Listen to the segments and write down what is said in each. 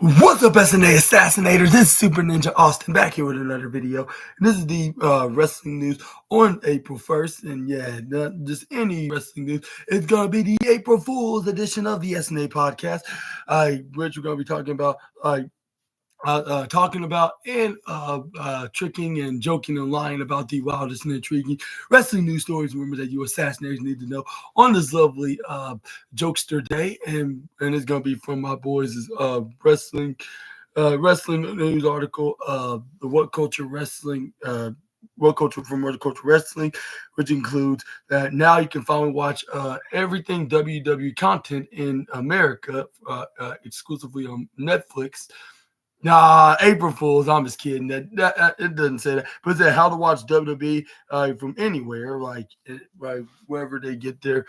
What's up, SNA Assassinators? This is Super Ninja Austin back here with another video. And this is the wrestling news on April 1st. And yeah, not just any wrestling news. It's going to be the April Fool's edition of the SNA podcast, which we're going to be talking about and tricking and joking and lying about the wildest and intriguing wrestling news stories, rumors that you assassinators need to know on this lovely jokester day, and it's gonna be from my boys' wrestling news article, the What Culture Wrestling. What Culture from World Culture Wrestling, which includes that now you can finally watch everything WWE content in America exclusively on Netflix. Nah, April Fools. I'm just kidding. That it doesn't say that, but it said how to watch WWE from anywhere, like wherever they get their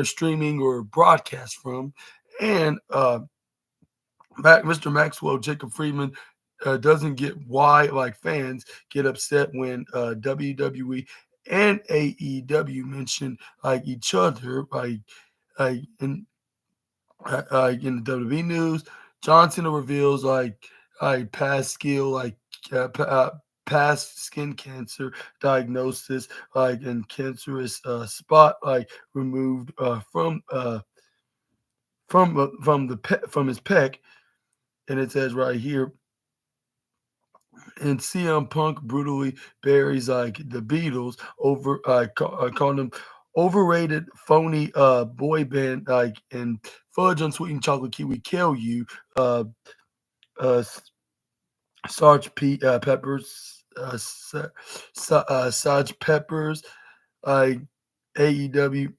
streaming or broadcast from. And Mr. Maxwell Jacob Friedman doesn't get why like fans get upset when WWE and AEW mention like each other, in in the WWE news. John Cena reveals past skill, past skin cancer diagnosis, and cancerous spot removed from his pec, and it says right here. And CM Punk brutally buries like the Beatles over calling them overrated, phony boy band and fudge unsweetened chocolate kiwi kill you. Uh, Sarge Peppers, Sarge Peppers, uh, AEW,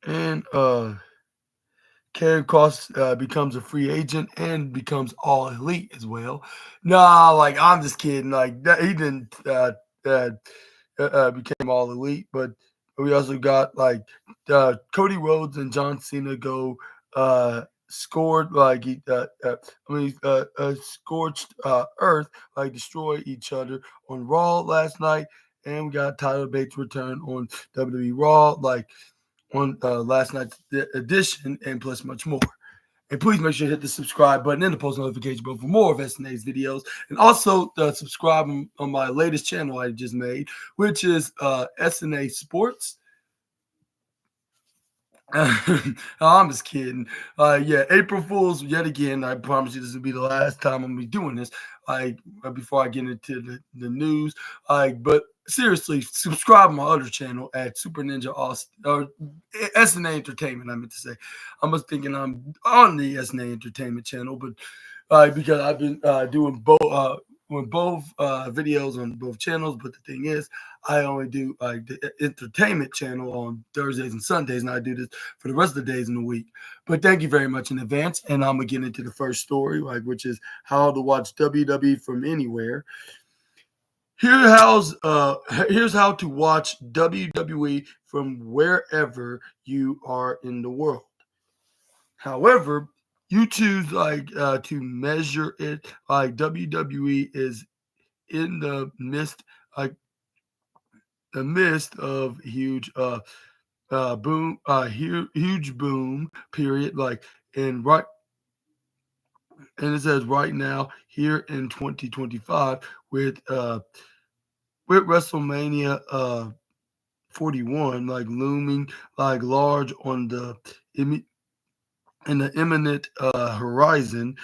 and Karen Cross becomes a free agent and becomes all elite as well. Nah, like I'm just kidding. Like that, he didn't became all elite, but we also got Cody Rhodes and John Cena go scored scorched earth, like destroy each other on Raw last night, and we got Tyler Bates return on WWE Raw on last night's edition, and plus much more. And please make sure to hit the subscribe button and the post notification bell for more of SNA's videos. And also subscribe on my latest channel I just made, which is SNA Sports. I'm just kidding. Yeah, April Fools yet again. I promise you this will be the last time I'm gonna be doing this. Before I get into the news. But seriously, subscribe to my other channel at Super Ninja Austin or SNA Entertainment. I meant to say. I was thinking I'm on the SNA Entertainment channel, but because I've been doing both videos on both channels. But the thing is, I only do the entertainment channel on Thursdays and Sundays, and I do this for the rest of the days in the week. But thank you very much in advance, and I'm gonna get into the first story, which is how to watch WWE from anywhere. Here's how to watch WWE from wherever you are in the world. However, you choose to measure it. Like WWE is in the midst of huge boom period. And it says right now here in 2025 with WrestleMania 41 looming large on the in the imminent horizon,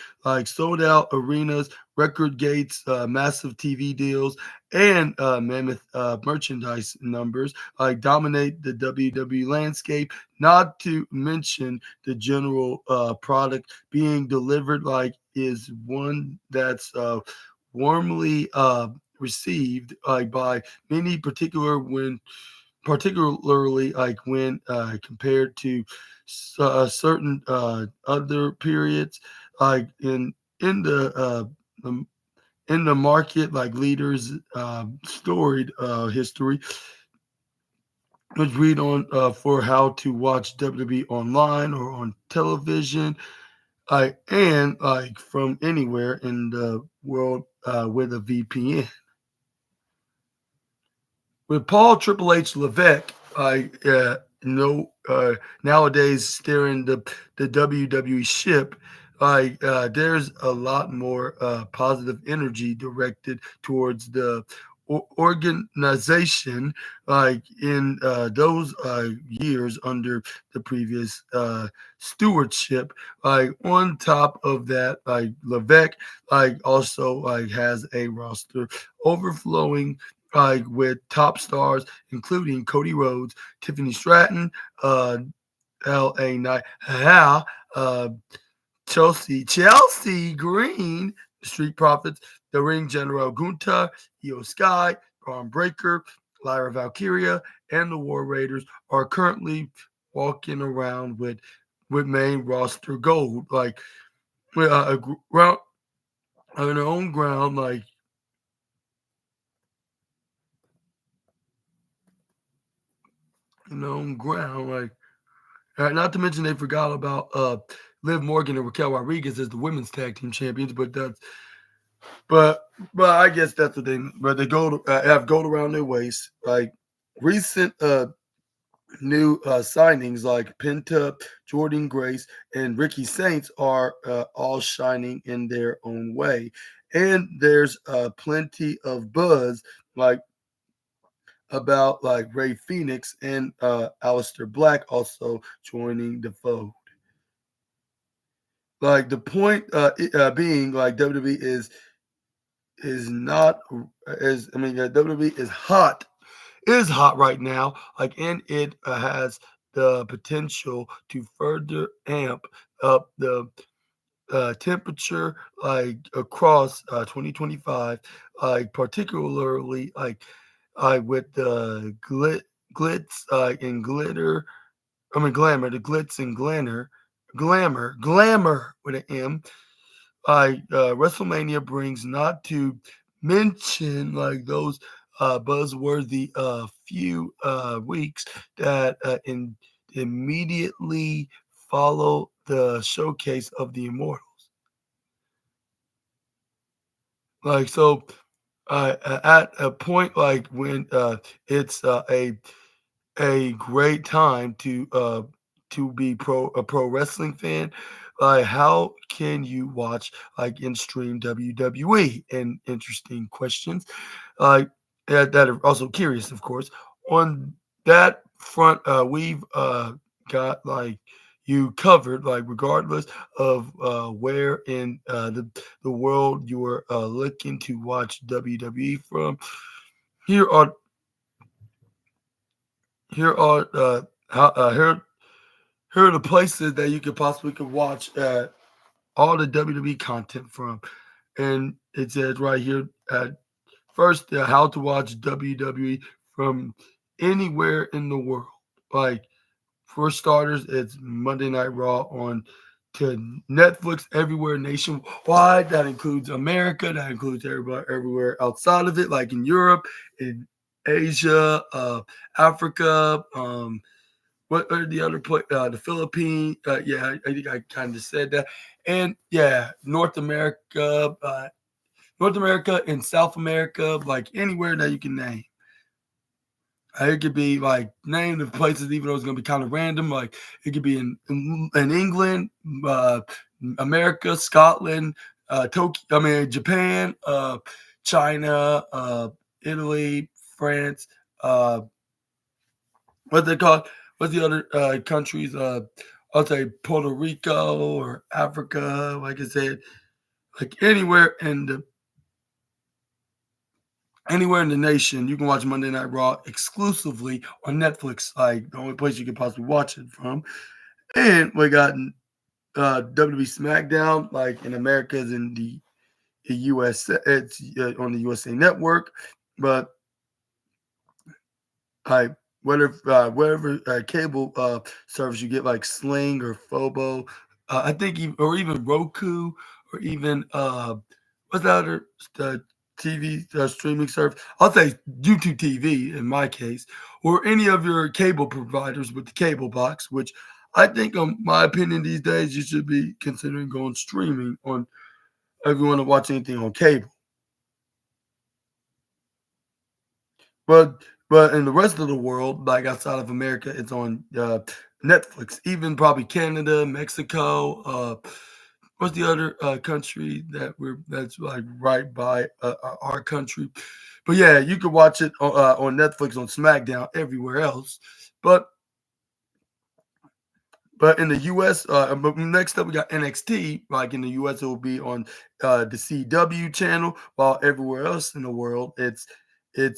sold out arenas, record gates, massive TV deals, and mammoth merchandise numbers dominate the WWE landscape. Not to mention the general product being delivered is one that's warmly received by many, particularly when compared to certain other periods in the market, leaders storied history. Let's read on for how to watch WWE online or on television, and from anywhere in the world with a VPN. With Paul Triple H Levesque, nowadays steering the WWE ship, There's a lot more positive energy directed towards the organization, in those years under the previous stewardship. On top of that, Levesque also has a roster overflowing with top stars, including Cody Rhodes, Tiffany Stratton, uh, L.A. Knight, uh, Chelsea Green, the Street Profits, the Ring General Gunta, Io Sky, Braun Breaker, Lyra Valkyria, and the War Raiders are currently walking around with main roster gold, with ground on their own ground, in their own ground, not to mention they forgot about Liv Morgan and Raquel Rodriguez as the women's tag team champions, but but I guess that's the thing. But they have gold around their waist. Recent new signings like Penta, Jordan Grace, and Ricky Saints are all shining in their own way. And there's plenty of buzz like about Ray Phoenix and Aleister Black also joining the fold. The point being WWE is not is I mean WWE is hot right now, and it has the potential to further amp up the temperature across 2025, particularly with the glitz and glitter. I mean glamour, the glitz and glamour with an M. WrestleMania brings, not to mention those buzzworthy few weeks that immediately follow the showcase of the Immortals. So, at a point when it's a great time to be a pro wrestling fan. How can you watch and stream WWE? And interesting questions. That are also curious, of course. On that front, we've got you covered, regardless of where in the world you are looking to watch WWE from. Here are here are how here are the places that you could watch all the WWE content from. And it says right here at first, how to watch WWE from anywhere in the world. Like, for starters, it's Monday Night Raw on to Netflix everywhere nationwide. That includes America. That includes everybody everywhere outside of it, like in Europe, in Asia, Africa. What are the other the Philippines? Yeah, I think I kind of said that. And yeah, North America and South America, like anywhere that you can name. It could be name the places, even though it's gonna be kind of random. Like it could be in England, uh, America, Scotland, Tokyo. I mean Japan, China, Italy, France. What they call? What's the other countries? I'll say Puerto Rico or Africa. Like I said, like anywhere in the nation, you can watch Monday Night Raw exclusively on Netflix. Like the only place you can possibly watch it from. And we got WWE SmackDown, like in America, is in the US. It's on the USA Network, but I whatever cable service you get, like Sling or Fobo, I think, or even Roku, or even what's the other TV streaming service? I'll say YouTube TV in my case, or any of your cable providers with the cable box. Which I think, my opinion, these days you should be considering going streaming on if you want to watch anything on cable. But in the rest of the world, like outside of America, it's on Netflix. Even probably Canada, Mexico, what's the other country that's like right by our country? But yeah, you can watch it on Netflix, on SmackDown, everywhere else. But but in the U.S., but next up we got NXT. Like in the U.S., it will be on the CW channel, while everywhere else in the world, it's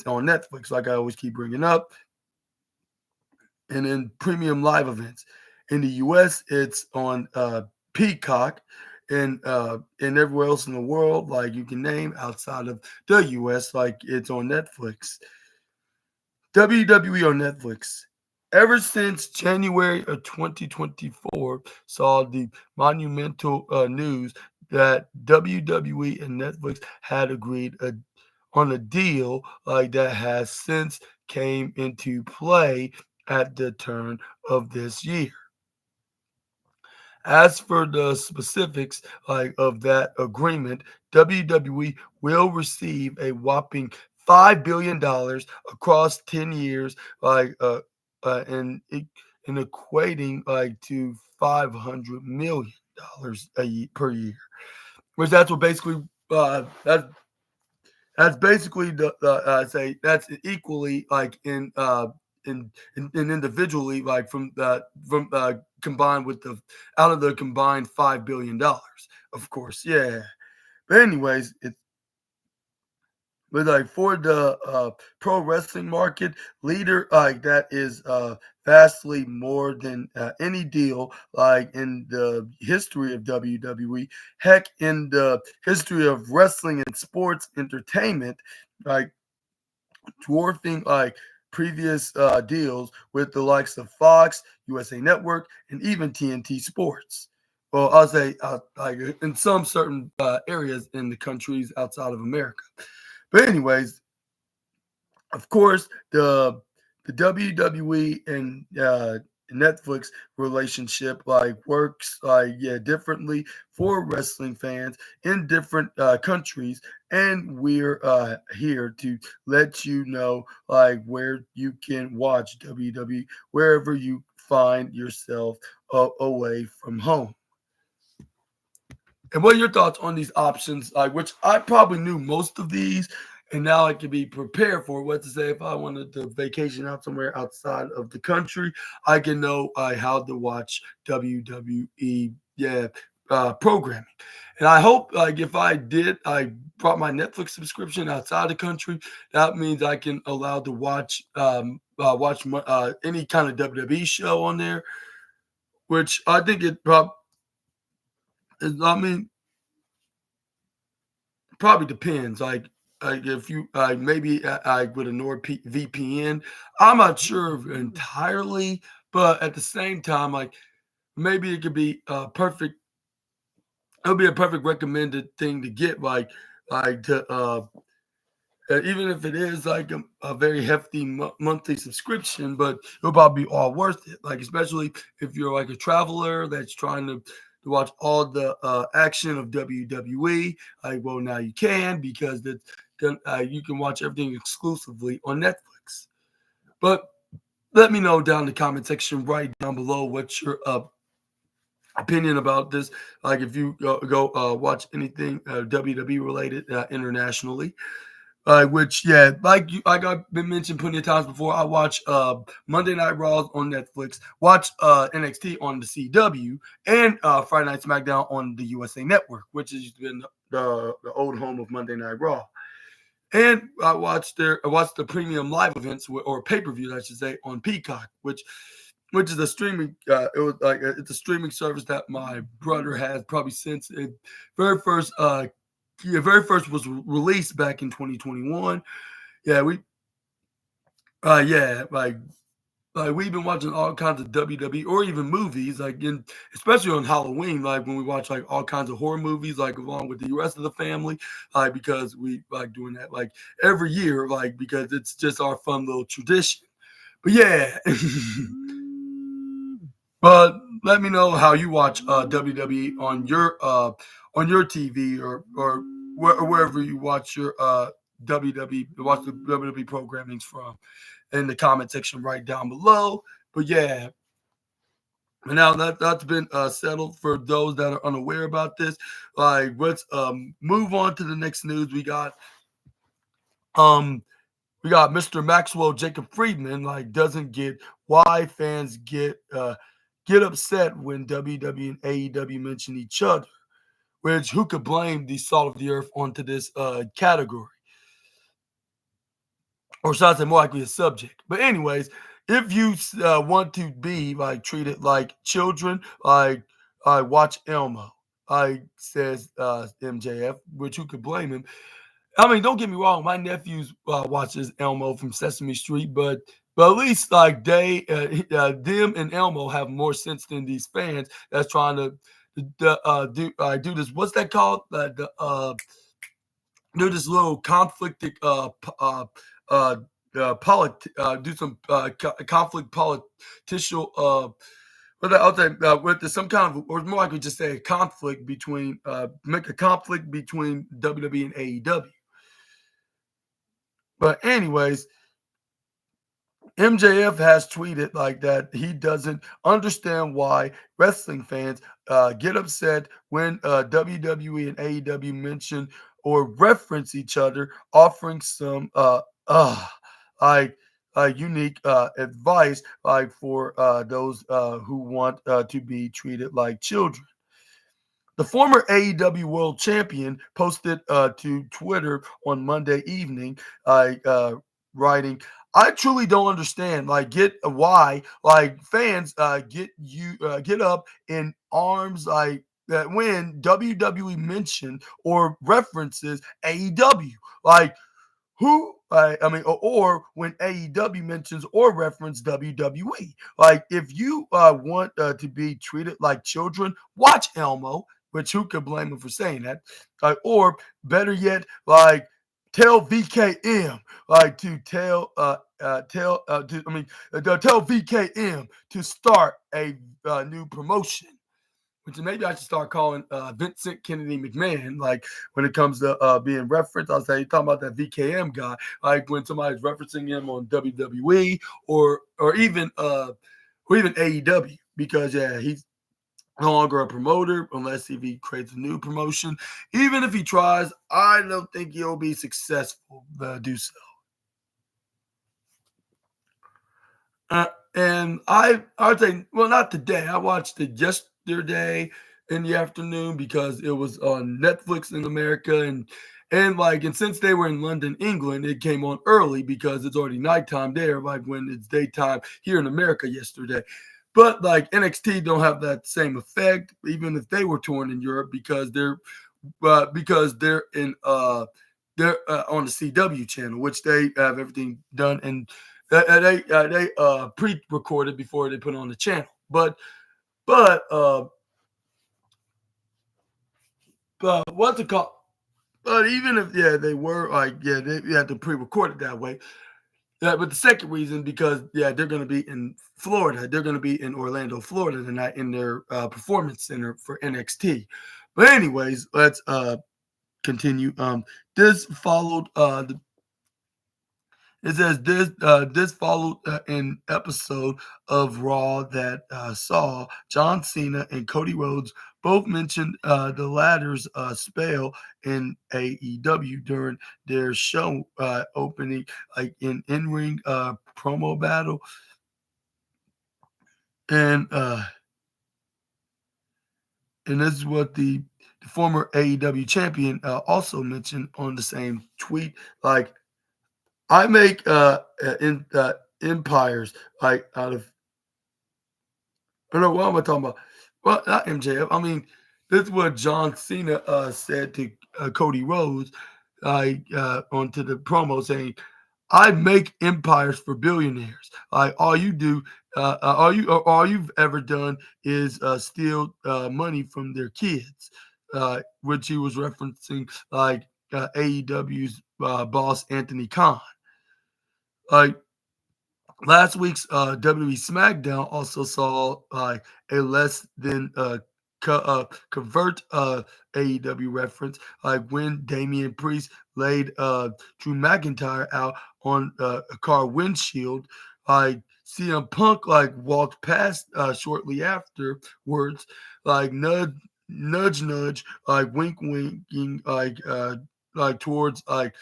on Netflix. Like I always keep bringing up, and then premium live events. In the U.S., it's on Peacock, and everywhere else in the world, like you can name outside of the U.S., like it's on Netflix. WWE on Netflix. Ever since January of 2024, saw the monumental news that WWE and Netflix had agreed on a deal like that has since came into play at the turn of this year. As for the specifics like of that agreement, WWE will receive a whopping $5 billion across 10 years, like and in equating like to $500 million per year, which that's what basically that's basically the say that's equally like in individually like from combined with the out of the combined $5 billion, of course, yeah. But anyways, it's but like for the pro wrestling market leader, like that is vastly more than any deal like in the history of WWE. Heck, in the history of wrestling and sports entertainment, like dwarfing like previous deals with the likes of Fox, USA Network, and even TNT Sports. Well, I'll say like in some certain areas in the countries outside of America. But anyways, of course, the WWE and Netflix relationship like works like yeah differently for wrestling fans in different countries, and we're here to let you know like where you can watch WWE wherever you find yourself away from home. And what are your thoughts on these options? Like, which I probably knew most of these, and now I can be prepared for what to say if I wanted to vacation out somewhere outside of the country. I can know how to watch WWE, yeah, programming. And I hope, like, if I brought my Netflix subscription outside the country, that means I can allow to watch any kind of WWE show on there, which I think it probably. I mean, probably depends. Like if you maybe I with a VPN, I'm not sure entirely, but at the same time, like maybe it could be perfect. It'll be a perfect recommended thing to get, like to even if it is like a very hefty monthly subscription, but it'll probably be all worth it. Like especially if you're like a traveler that's trying to watch all the action of WWE. Like, well, now you can because you can watch everything exclusively on Netflix. But let me know down in the comment section right down below what's your opinion about this. Like if you go watch anything WWE related internationally. Which yeah, like I've been mentioned plenty of times before. I watch Monday Night Raw on Netflix, watch NXT on the CW, and Friday Night SmackDown on the USA Network, which has been the old home of Monday Night Raw. And I watched the premium live events or pay per view, I should say, on Peacock, which is a streaming. It was like it's a streaming service that my brother has probably since it very first very first was released back in 2021. Yeah, yeah, like we've been watching all kinds of WWE or even movies, like especially on Halloween, like when we watch like all kinds of horror movies, like along with the rest of the family, like because we like doing that like every year, like because it's just our fun little tradition. But yeah. But let me know how you watch WWE on your TV or wherever you watch your WWE watch the WWE programmings from in the comment section right down below. But yeah, And now that's been settled for those that are unaware about this. Like, let's move on to the next news. Um we got Mr. Maxwell Jacob Friedman like doesn't get why fans get upset when WWE and AEW mention each other. Which who could blame the salt of the earth onto this category, or should I say more likely a subject? But anyways, if you want to be like treated like children, like watch Elmo. Says MJF, which who could blame him? I mean, don't get me wrong. My nephews watches Elmo from Sesame Street, but at least like them and Elmo have more sense than these fans that's trying to do this. What's that called? Do this little conflicted uh, do some conflict political with some kind of, or more likely just say a conflict between make a conflict between WWE and AEW. But anyways, MJF has tweeted like that he doesn't understand why wrestling fans get upset when WWE and AEW mention or reference each other, offering some like unique advice like for those who want to be treated like children. The former AEW World Champion posted to Twitter on Monday evening, writing, "I truly don't understand. Like, get why like fans get up in arms like that when WWE mention or references AEW. Like, who I mean, or when AEW mentions or reference WWE. Like, if you want to be treated like children, watch Elmo, which who could blame him for saying that? Or better yet, like tell VKM, like to tell tell VKM to start a new promotion, which maybe I should start calling Vincent Kennedy McMahon. Like when it comes to being referenced, I'll say you're talking about that VKM guy. Like when somebody's referencing him on WWE or even AEW, because yeah, he's no longer a promoter unless if he creates a new promotion. Even if he tries, I don't think he'll be successful do so. And I would say, well, not today. I watched it yesterday in the afternoon because it was on Netflix in America, and since they were in London, England, it came on early because it's already nighttime there, like when it's daytime here in America yesterday. But like NXT don't have that same effect, even if they were touring in Europe because they're on the CW channel, which they have everything done and they pre-recorded before they put it on the channel. But what's it called? But even if they were they had to pre-record it that way. Yeah, but the second reason because they're going to be in Florida. They're going to be in Orlando, Florida tonight in their performance center for NXT. But anyways, let's continue. This followed the It says this followed an episode of Raw that saw John Cena and Cody Rhodes both mentioned the latter's spell in AEW during their show opening, like in ring promo battle, and uh, and this is what the former AEW champion also mentioned on the same tweet, like I make empires like out of. I don't know what am I talking about? Well, not MJF. I mean, this is what John Cena said to Cody Rhodes, onto the promo saying, "I make empires for billionaires. Like all you do, all you've ever done is steal money from their kids," which he was referencing like AEW's boss Anthony Khan. Like last week's WWE SmackDown also saw a less than convert AEW reference, like when Damian Priest laid Drew McIntyre out on a car windshield, like CM Punk walked past shortly afterwards, nudge, nudge, nudge, wink, winking, towards the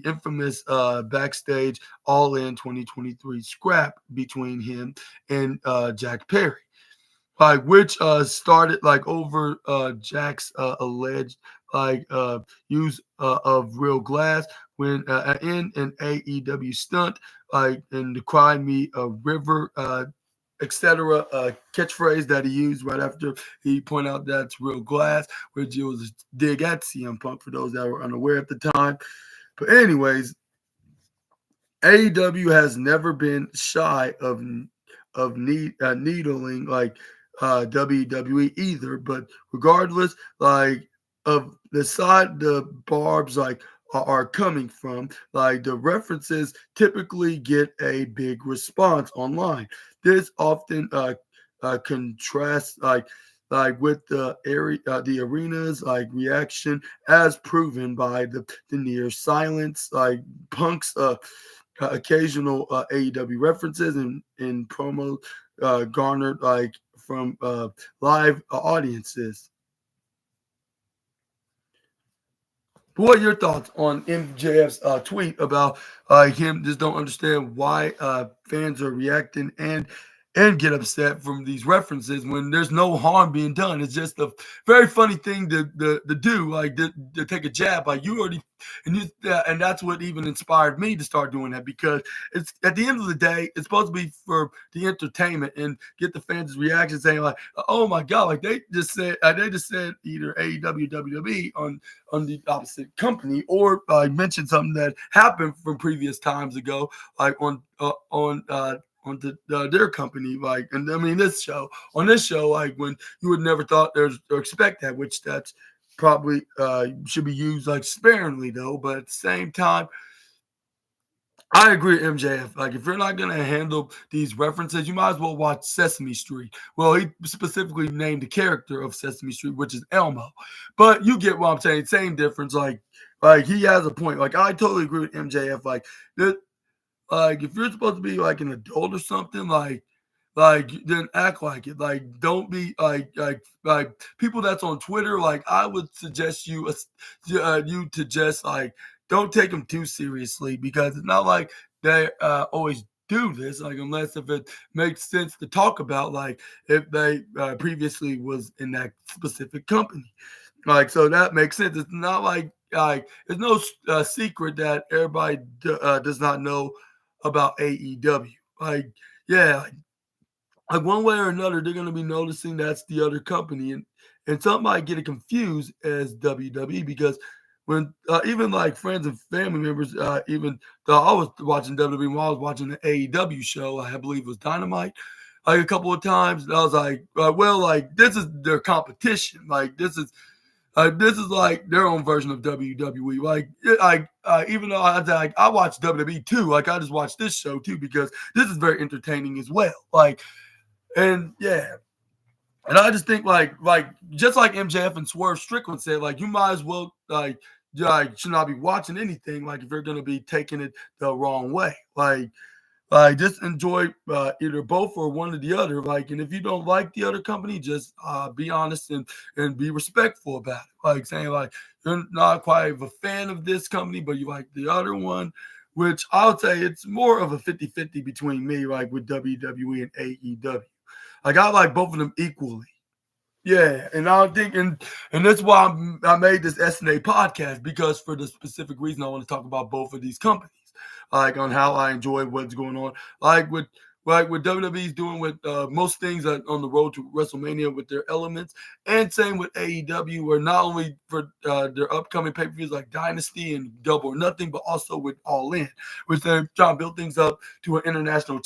infamous backstage All In 2023 scrap between him and Jack Perry, which started over Jack's alleged use of real glass when in an AEW stunt, in the "Cry Me a River," etc. Catchphrase that he used right after he pointed out that's real glass, which it was a dig at CM Punk for those that were unaware at the time. But anyways, AEW has never been shy of needling WWE either. But regardless, of the side the barbs are coming from, the references typically get a big response online. This often contrasts with the arena's reaction, as proven by the near silence Punk's occasional AEW references and promo garnered from live audiences. But what are your thoughts on MJF's tweet about him just don't understand why fans are reacting and get upset from these references when there's no harm being done? It's just a very funny thing to do, to take a jab. You already and that's what even inspired me to start doing that, because it's at the end of the day, it's supposed to be for the entertainment and get the fans' reaction saying oh my god, they just said either AEW, WWE on the opposite company, or mentioned something that happened from previous times ago, on their company, and I mean this show when you would never thought there's or expect that, which that's probably should be used sparingly though. But at the same time, I agree with MJF. If you're not gonna handle these references, you might as well watch Sesame Street. Well, he specifically named the character of Sesame Street, which is Elmo. But you get what I'm saying. Same difference. He has a point. I totally agree with MJF. If you're supposed to be an adult or something, then act like it. Don't be people that's on Twitter. I would suggest you to just don't take them too seriously, because it's not like they always do this. Unless if it makes sense to talk about, if they previously was in that specific company. So that makes sense. It's not it's no secret that everybody does not know about AEW. Yeah, one way or another, they're going to be noticing that's the other company, and some might get it confused as WWE, because when even friends and family members, even though I was watching WWE when I was watching the AEW show, I believe it was Dynamite, a couple of times, and I was this is their competition. This is their own version of WWE. Even though I watch WWE too, I just watch this show too, because this is very entertaining as well. And yeah, and I just think just like MJF and Swerve Strickland said, you might as well should not be watching anything if you're gonna be taking it the wrong way. Just enjoy either both or one or the other. And if you don't like the other company, just be honest and be respectful about it. Saying you're not quite a fan of this company, but you like the other one, which I would say it's more of a 50-50 between me, with WWE and AEW. I like both of them equally. Yeah, and I think, and that's why I made this SNA podcast, because for the specific reason I want to talk about both of these companies, on how I enjoy what's going on, what WWE's doing with most things on the road to WrestleMania with their elements, and same with AEW, where not only for their upcoming pay-per-views like Dynasty and Double or Nothing, but also with All In, which they're trying to build things up to an international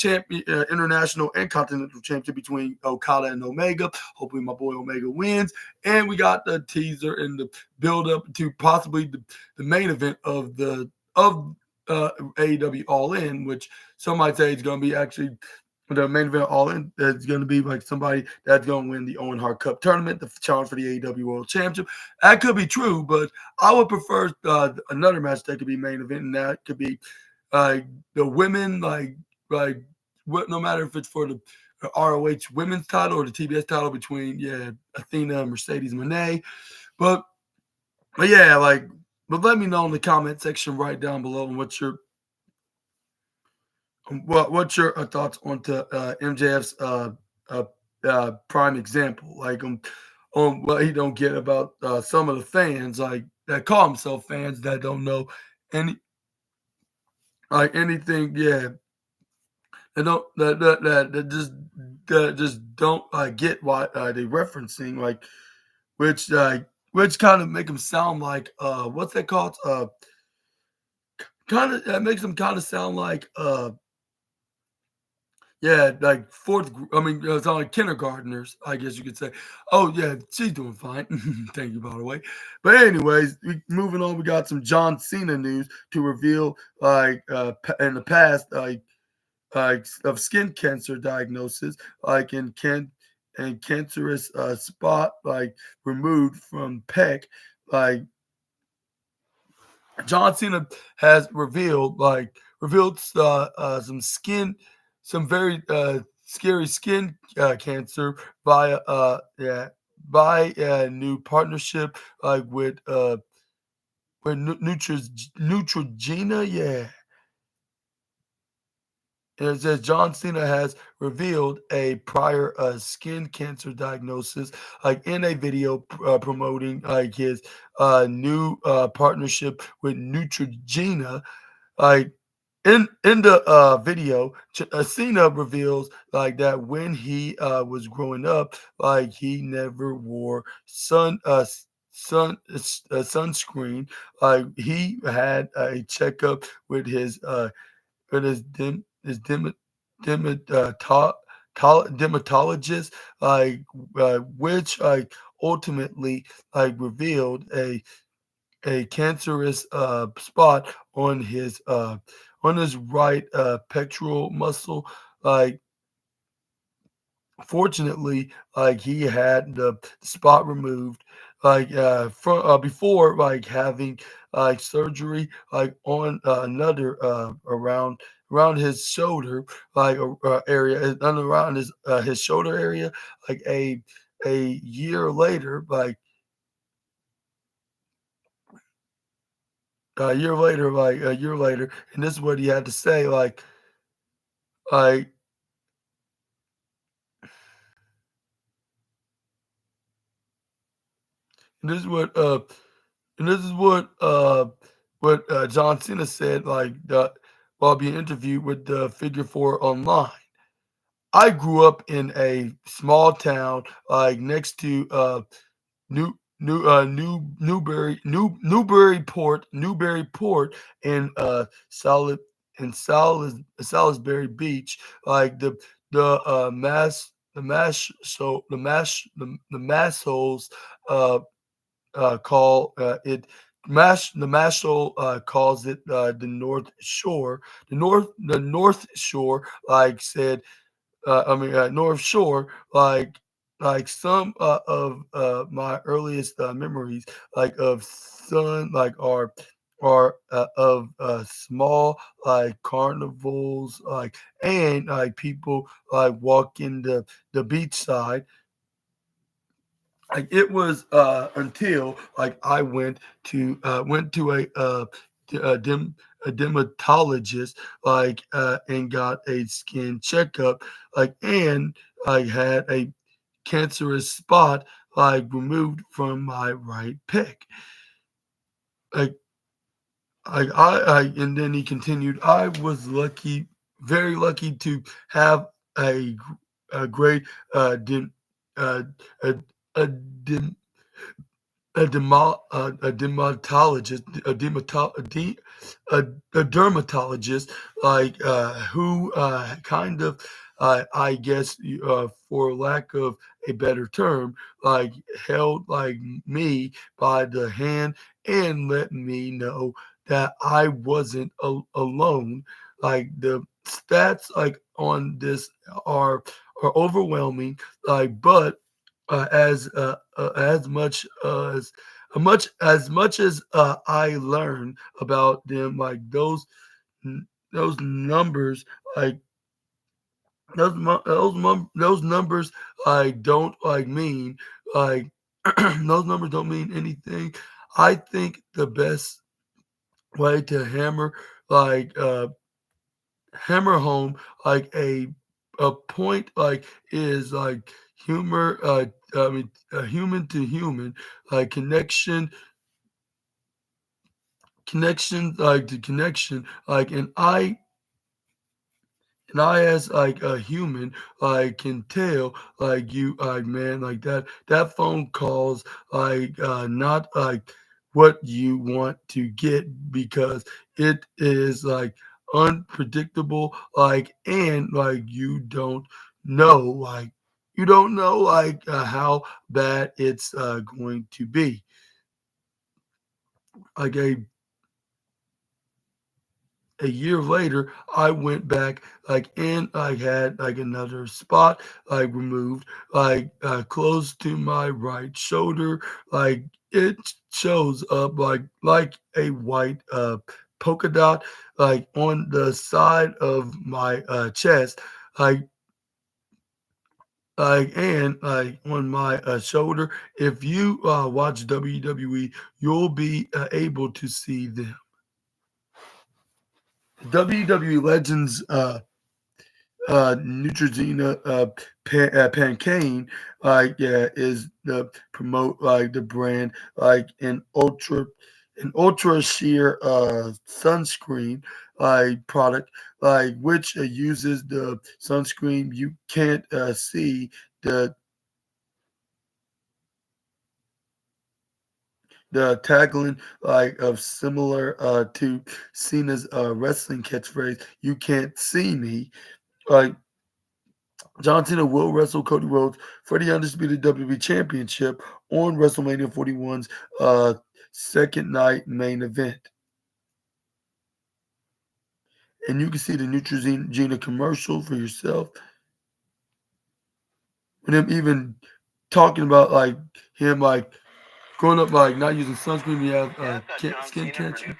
and continental championship between Okada and Omega. Hopefully my boy Omega wins. And we got the teaser and the build-up to possibly the main event of AEW All In, which some might say is going to be actually the main event All In. It's going to be somebody that's going to win the Owen Hart Cup tournament, the challenge for the AEW World Championship. That could be true, but I would prefer another match that could be main event, and that could be the women no matter if it's for the ROH women's title or the TBS title between Athena and Mercedes Moné. But yeah, but let me know in the comment section right down below what's your thoughts on to MJF's uh, prime example, on what he don't get about some of the fans that call themselves fans that don't know any anything, that don't that just don't get why they referencing which uh which kind of make them sound like what's that called kind of that makes them kind of sound like yeah, like I mean, it's on kindergartners, I guess you could say. Oh yeah, she's doing fine. Thank you, by the way. But anyways, moving on, we got some John Cena news to reveal, in the past, of skin cancer diagnosis, and cancerous spot removed from pec, like John Cena has revealed some very scary skin cancer via by a new partnership with Neutrogena. Yeah, and it says John Cena has revealed a prior skin cancer diagnosis, in a video promoting his new partnership with Neutrogena. Like in the video, Cena reveals that when he was growing up, he never wore sunscreen. He had a checkup with his dermatologist, which ultimately revealed a cancerous spot on his right pectoral muscle. Like Fortunately, he had the spot removed, from before having surgery on another around his shoulder area, and around his shoulder area, like a year later, a year later, and this is what he had to say, like and this is what and this is what John Cena said, while being interviewed with the Figure Four Online. I grew up in a small town next to Newburyport, and Salisbury Beach, like the mass holes uh call it Mash the Mashal calls it the North Shore. The North Shore, said North Shore, some my earliest memories of sun are of small carnivals, and people walking the beach side. It was until I went to a dermatologist, and got a skin checkup, and I had a cancerous spot removed from my right pec. Like and then he continued, I was lucky, very lucky to have a a great dim, uh, a, a dim, a dermatologist, a dermatologist, who kind of, I guess, for lack of a better term, held me by the hand and let me know that I wasn't alone. The stats on this are overwhelming. But as much as I learn about them, those numbers, like those numbers don't mean like those numbers don't mean anything. I think the best way to like uh hammer home a point is humor I mean human to human connection to connection and I as a human can tell you man that phone calls not what you want to get because it is unpredictable and know you don't know how bad it's going to be like a year later, I went back and I had another spot removed close to my right shoulder. It shows up like a white polka dot on the side of my chest. Like and on my shoulder. If you watch WWE, you'll be able to see them. WWE Legends Neutrogena Pancane yeah is the promote the brand an ultra sheer sunscreen product which uses the sunscreen you can't see the tagline of similar to Cena's wrestling catchphrase "You can't see me." Like John Cena will wrestle Cody Rhodes for the undisputed WWE Championship on WrestleMania 41's second night main event. And you can see the Neutrogena commercial for yourself. And him even talking about him growing up not using sunscreen. We have skin cancer.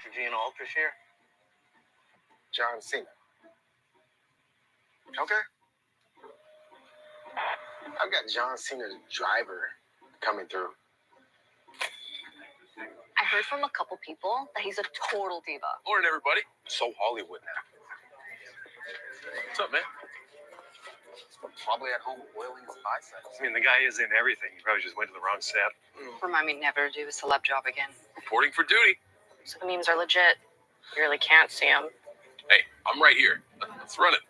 John Cena. Okay. I've got John Cena's driver coming through. I heard from a couple people that he's a total diva. Morning, everybody. So Hollywood now. What's up, man? Probably at home oiling his biceps. I mean, the guy is in everything. He probably just went to the wrong set. Remind me never to do a celeb job again. Reporting for duty. So the memes are legit. You really can't see them. Hey, I'm right here. Let's run it.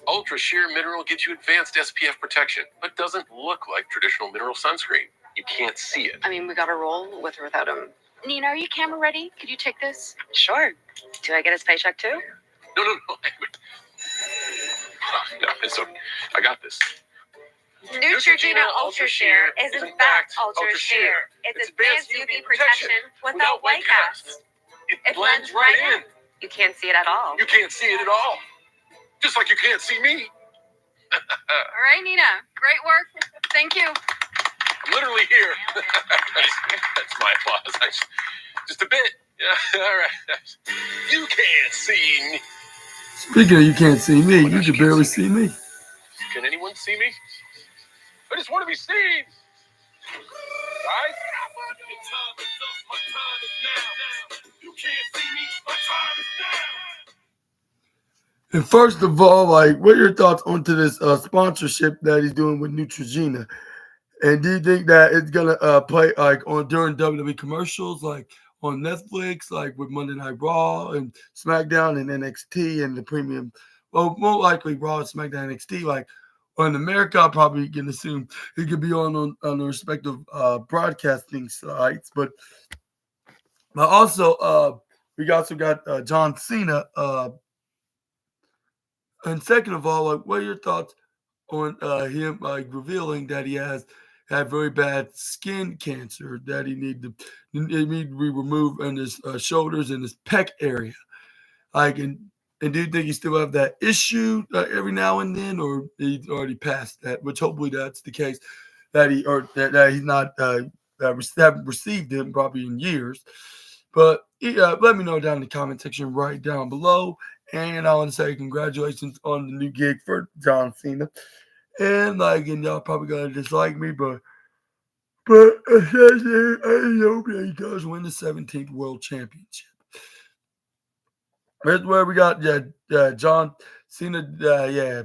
Ultra Sheer Mineral gives you advanced SPF protection, but doesn't look like traditional mineral sunscreen. You can't see it. I mean, we gotta roll with or without him. Nina, are you camera ready? Could you take this? Sure. Do I get his paycheck too? No. No, it's okay. I got this. Neutrogena Ultra Sheer is in fact Ultra Sheer. It's advanced UV protection without white cast. It blends right in. You can't see it at all. You can't see it at all. Just like you can't see me. All right, Nina. Great work. Thank you. I'm literally here. That's my applause. Just a bit. Yeah, all right. You can't see me. Speaking of you can't see me, you can barely see me. Can anyone see me? I just want to be seen. Guys? You can't see me. My time is now. And first of all, what are your thoughts onto this sponsorship that he's doing with Neutrogena? And do you think that it's gonna play on during WWE commercials, on Netflix, with Monday Night Raw and SmackDown and NXT and the premium? Well, more likely Raw and SmackDown and NXT. Or in America, I probably can assume it could be on the respective broadcasting sites. But also, we also got John Cena. And second of all, what are your thoughts on him revealing that he had very bad skin cancer that he need to be removed in his shoulders and his pec area? And do you think he still have that issue every now and then, or he's already past that? Which hopefully that's the case, that he's not haven't received him probably in years. But let me know down in the comment section right down below. And I want to say congratulations on the new gig for John Cena. And y'all probably gonna dislike me, but essentially, I hope that he does win the 17th World Championship. That's where we got John Cena. Yeah,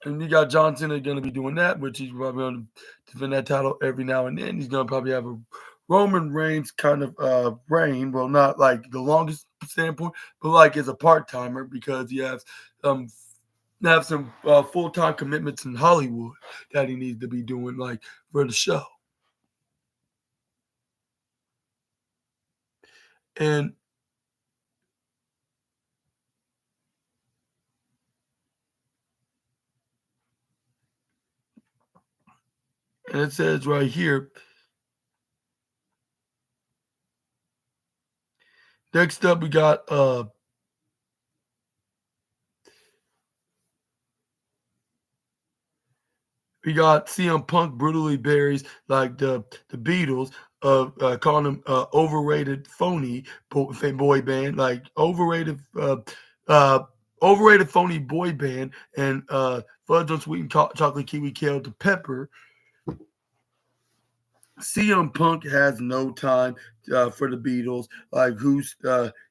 and you got John Cena going to be doing that, which he's probably going to defend that title every now and then. He's going to probably have a Roman Reigns kind of reign. Well, not like the longest standpoint, but like as a part timer because he has um have some full time commitments in Hollywood that he needs to be doing like for the show. And it says right here. Next up, we got CM Punk brutally buries like the Beatles of calling them overrated phony boy band, like uh, overrated phony boy band, and Fudge on Sweet and Chocolate Kiwi Kale to Pepper. CM Punk has no time for the Beatles, like who's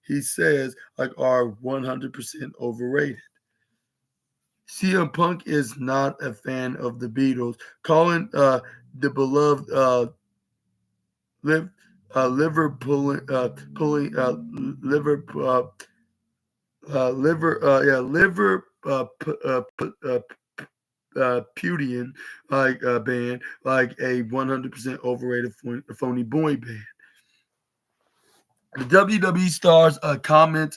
he says like are 100% overrated. CM Punk is not a fan of the Beatles, calling the beloved live Liverpool pulling liver yeah liver Pudian like band like a 100% overrated phony boy band. The WWE stars comments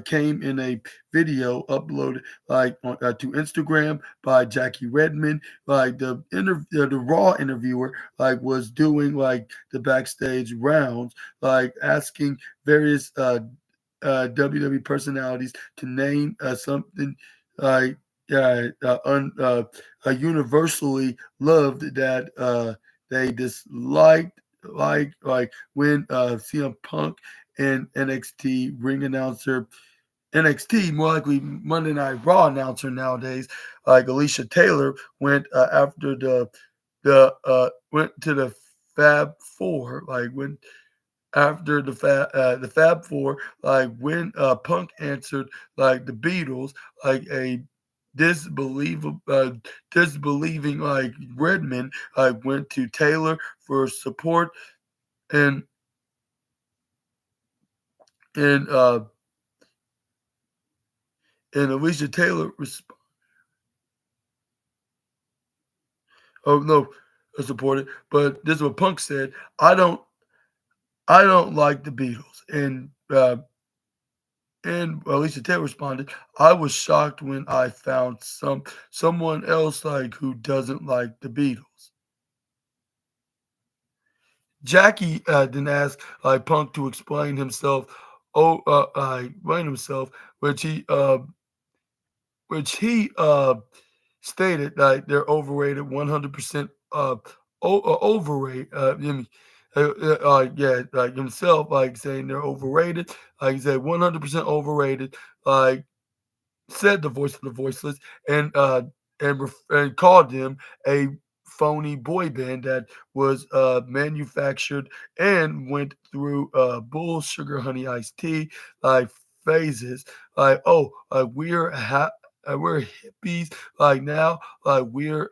came in a video uploaded to Instagram by Jackie Redmond. Like the Raw interviewer was doing the backstage rounds, asking various WWE personalities to name something like universally loved that they disliked, like when CM Punk and NXT ring announcer, NXT more likely Monday Night Raw announcer nowadays, like Alicia Taylor went after the went to the Fab Four, like when after the Fab Four, like when Punk answered like the Beatles, like a disbelievable disbelieving like Redman went to Taylor for support and and uh and Alicia Taylor oh no supported, but this is what Punk said. I don't like the Beatles and Alicia Taylor responded, I was shocked when I found someone else like who doesn't like the Beatles. Jackie then asked Punk to explain himself. Explain himself, which he stated that they're overrated, 100% overrated. Yeah, like himself, like saying they're overrated. Like he said, 100% overrated. Like said the voice of the voiceless, and called them a phony boy band that was manufactured and went through bull sugar honey iced tea like phases. Like we're hippies like now, we're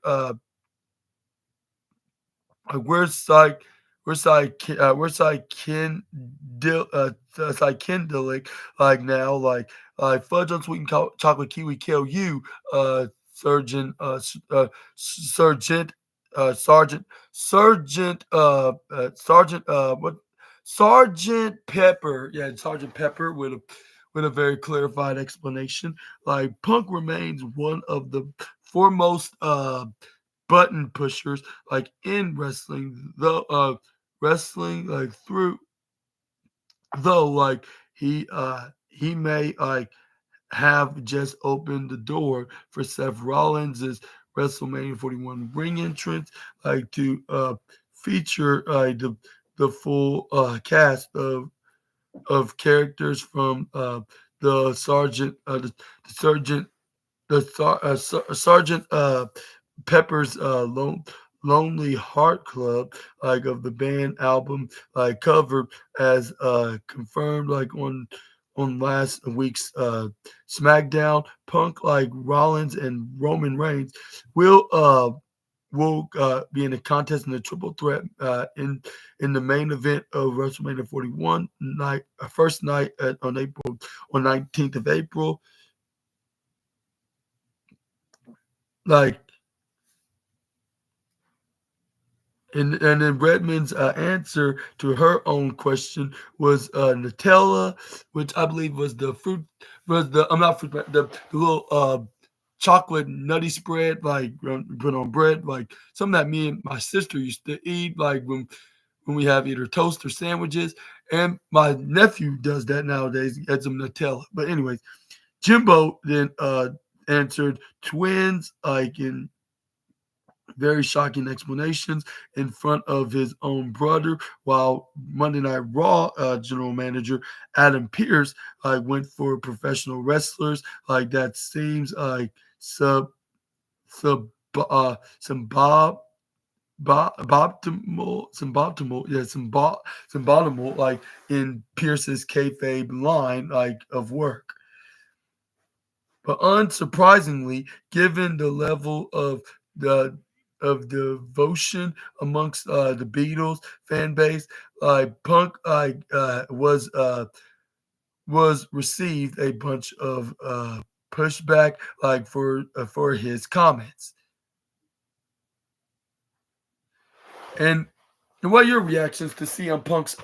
psych we're psychedelic like now fudge on sweet and chocolate kiwi kill you surgeon sergeant sergeant what Sergeant Pepper, yeah, Sergeant Pepper with a very clarified explanation. Like Punk remains one of the foremost button pushers like in wrestling, though wrestling like through though like he may have just opened the door for Seth Rollins's WrestleMania 41 ring entrance to feature the full cast of characters from the sergeant, the sergeant, Sergeant Pepper's Lonely Heart Club, like of the band album, like cover as confirmed like on last week's SmackDown. Punk like Rollins and Roman Reigns will be in a contest in the triple threat in the main event of WrestleMania 41 night, first night on 19th of April. Like and then Redmond's answer to her own question was Nutella, which I believe was the fruit was the I'm not fruit the little chocolate nutty spread like put on bread, like something that me and my sister used to eat like when we have either toast or sandwiches. And my nephew does that nowadays. He adds some Nutella. But anyways, Jimbo then answered twins like in very shocking explanations in front of his own brother, while Monday Night Raw general manager Adam Pearce went for professional wrestlers. Like that seems like sub some symbolical, like in Pierce's kayfabe line, like of work. But unsurprisingly, given the level the of devotion amongst the Beatles fan base, Punk was received a bunch of pushback like for his comments. And what are your reactions to CM Punk's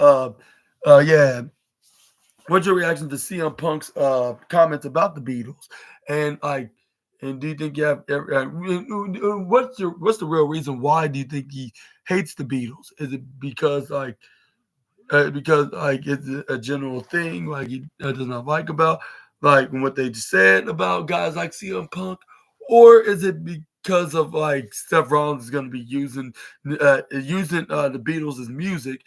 yeah, what's your reaction to CM Punk's comments about the Beatles? And like, and do you think you have what's the real reason why do you think he hates the Beatles? Is it because like it's a general thing like he does not like about like what they just said about guys like CM Punk, or is it because of like Seth Rollins is going to be using the Beatles as music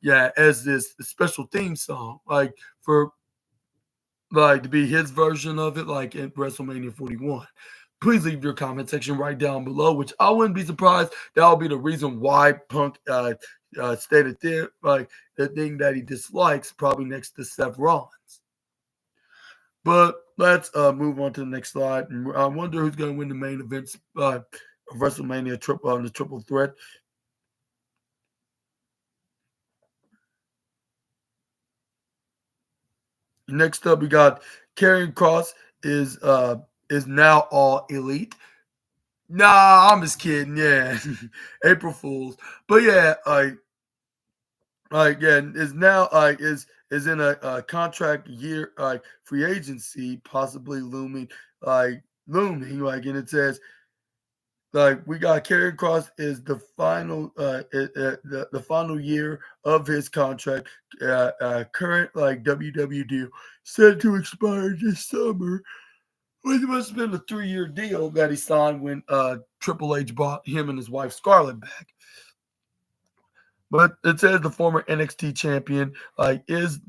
yeah, as this special theme song, like for like to be his version of it, like in WrestleMania 41. Please leave your comment section right down below, which I wouldn't be surprised. That'll be the reason why Punk stated there, like the thing that he dislikes, probably next to Seth Rollins. But let's move on to the next slide. And I wonder who's going to win the main events of WrestleMania the triple threat. Next up, we got Karrion Cross is now all elite. Nah, I'm just kidding. Yeah, April Fools. But yeah, yeah, is now is in a contract year free agency, possibly looming and it says like we got Karrion Cross is the final the final year of his contract current like WWE deal set to expire this summer. Which must have been a 3-year deal that he signed when Triple H bought him and his wife Scarlett back. But it says the former NXT champion like is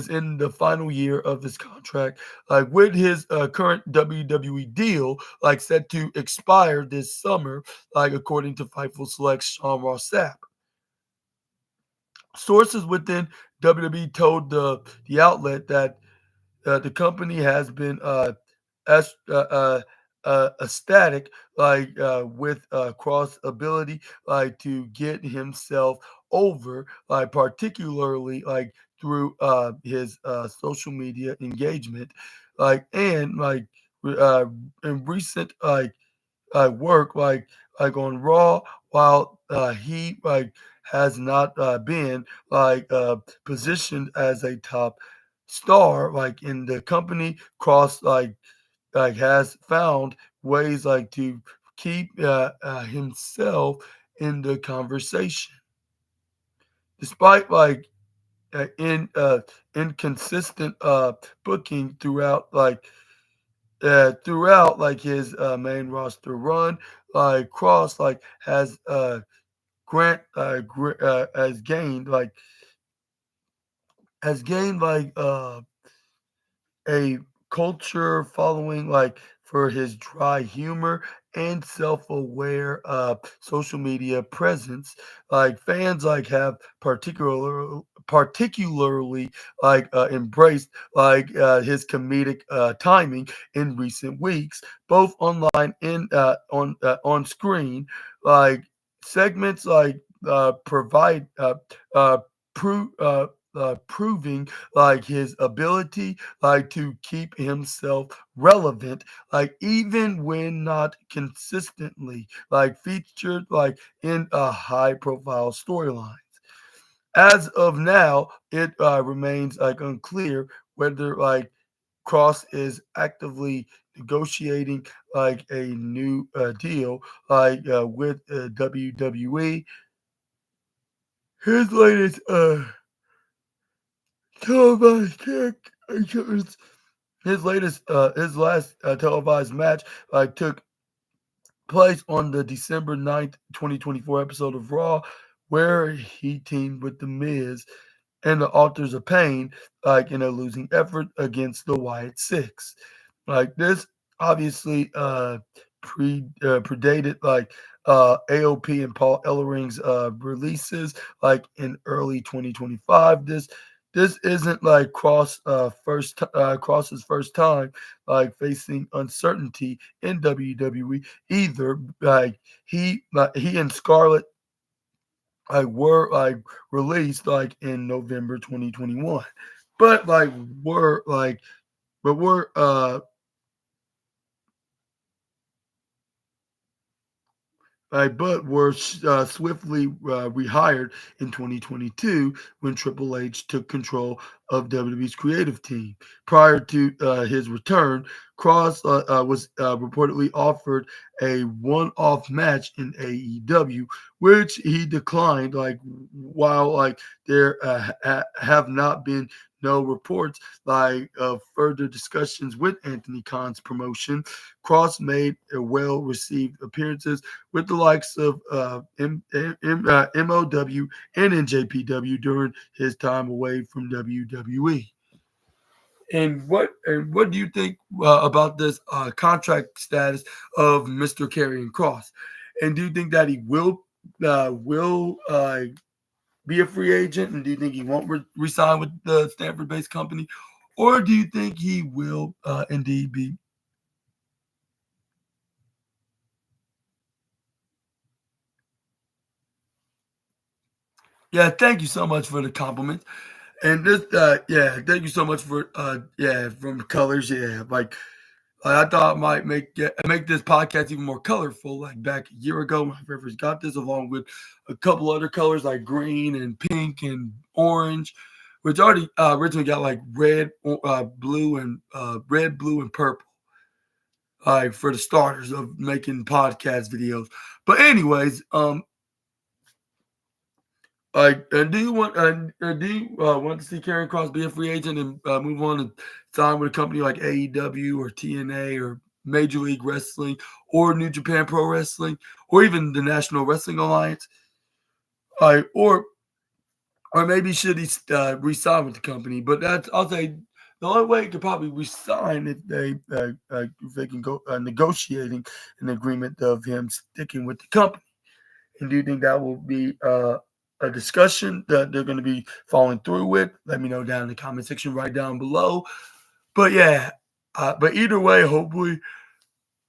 in the final year of his contract, like with his current WWE deal, like set to expire this summer, like according to Fightful Select's Sean Ross Sapp. Sources within WWE told the outlet that the company has been as ecstatic with Cross' ability to get himself over, particularly through his social media engagement, and uh, in recent work on Raw, while he has not been positioned as a top star in the company. Cross has found ways to keep himself in the conversation despite in inconsistent booking throughout his main roster run. Cross has has gained has gained like a culture following like for his dry humor and self-aware social media presence. Like fans like have particularly like embraced like his comedic timing in recent weeks, both online and on screen. Like segments like provide proving like his ability like to keep himself relevant, like even when not consistently like featured like in a high profile storyline. As of now, it remains like unclear whether like Cross is actively negotiating like a new deal like with WWE. His latest televised his last televised match took place on the December 9th, 2024 episode of Raw, where he teamed with The Miz and the Authors of Pain, like in a losing effort against the Wyatt Six. Like this, obviously, predated like AOP and Paul Ellering's releases, like in early 2025. This isn't like Cross's first time like facing uncertainty in WWE either. He and Scarlett were like released like in November 2021, but like were like but were but were swiftly rehired in 2022 when Triple H took control of WWE's creative team. Prior to his return, Cross was reportedly offered a one-off match in AEW, which he declined. Like while like there have not been no reports like of further discussions with Anthony Khan's promotion, Cross made a well-received appearances with the likes of MOW and NJPW during his time away from WWE. And what do you think about this contract status of Mr. Karrion Cross? And do you think that he will be a free agent? And do you think he won't resign with the Stanford-based company, or do you think he will indeed be? Yeah, thank you so much for the compliment. And this, yeah, thank you so much for, yeah, from colors, yeah, like I thought I might make this podcast even more colorful. Like back a year ago when I first got this, along with a couple other colors like green and pink and orange, which already originally got like red, blue, and purple. Like for the starters of making podcast videos. But anyways, do you want to see Karrion Cross be a free agent and move on and sign with a company like AEW or TNA or Major League Wrestling or New Japan Pro Wrestling or even the National Wrestling Alliance? Or maybe should he resign with the company? But that's I'll say the only way he could probably resign if they can go negotiating an agreement of him sticking with the company. And do you think that will be a discussion that they're going to be following through with? Let me know down in the comment section right down below. But yeah, but either way, hopefully,